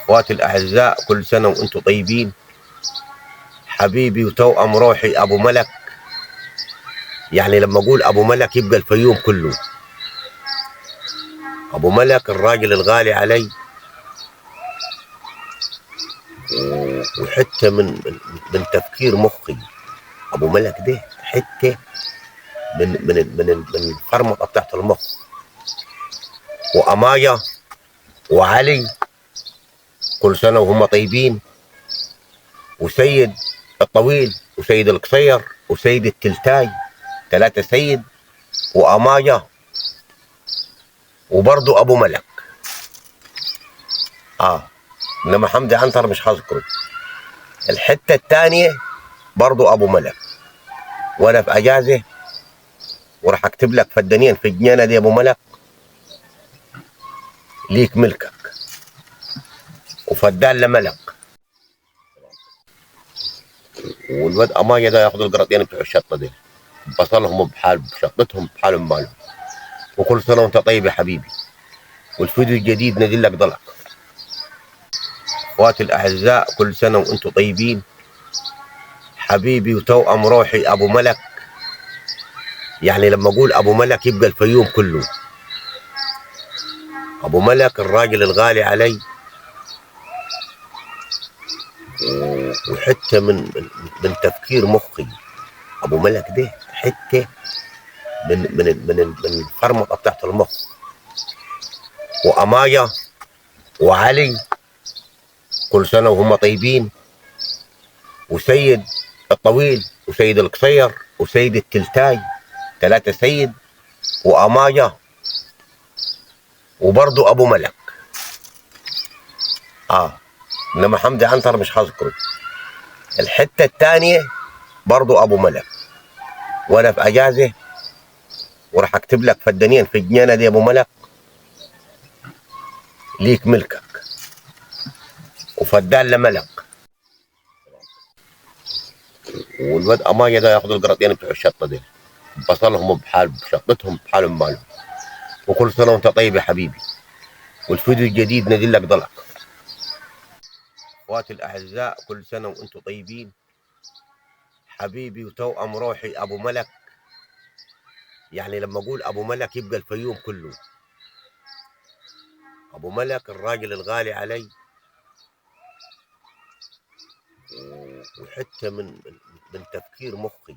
اخواتي الاعزاء، كل سنه وانتم طيبين. حبيبي وتوأم روحي ابو ملك، يعني لما اقول ابو ملك يبقى الفيوم كله. ابو ملك الراجل الغالي علي، وحته من تفكير مخي. ابو ملك ده حته من الفرمطه بتاعت المخ. وامايا وعلي كل سنه وهم طيبين، وسيد الطويل وسيد القصير وسيد التلتاي، ثلاثه سيد وامايا وبرضه ابو ملك. انما حمدي عنتر مش هذكره. الحته الثانيه برضه ابو ملك، وانا في اجازه وراح اكتب لك فدانين في الجنينه دي. ابو ملك ليك ملكك، وفدان لملك. والواد امايه ده ياخذ القراطين بتوع الشطه دي، بصلهم بحال بشطتهم بحالهم مالهم. وكل سنه وانت طيب يا حبيبي، والفيديو الجديد نزل لك ضلك. اخواتي الاعزاء، كل سنه وانتم طيبين. حبيبي وتوأم روحي ابو ملك، يعني لما اقول ابو ملك يبقى الفيوم كله. ابو ملك الراجل الغالي علي، وحته من تفكير مخي. ابو ملك ده حته من الفرمطه بتاعت المخ. وامايا وعلي كل سنه وهم طيبين، وسيد الطويل وسيد القصير وسيد التلتاي، ثلاثه سيد وامايا وبرضه ابو ملك. انما حمدي عنتر مش هذكره. الحته الثانيه برضه ابو ملك، وانا في اجازه وراح اكتب لك فدانين في الجنينه دي. ابو ملك ليك ملكك، وفدان لملك. والواد امايه ده ياخذ القراطين بتوع الشطه دي، بصلهم بحال بشطتهم بحالهم مالهم. وكل سنه وانت طيب يا حبيبي، والفيديو الجديد نزل لك ضلك. اخواتي الاعزاء، كل سنه وانتم طيبين. حبيبي وتوأم روحي ابو ملك، يعني لما اقول ابو ملك يبقى الفيوم كله. ابو ملك الراجل الغالي علي، وحته من تفكير مخي.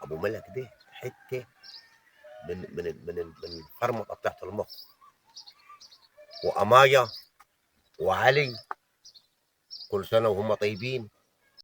ابو ملك ده حته من الفرمطه بتاعت المخ. وامايا وعلي كل سنه وهم طيبين،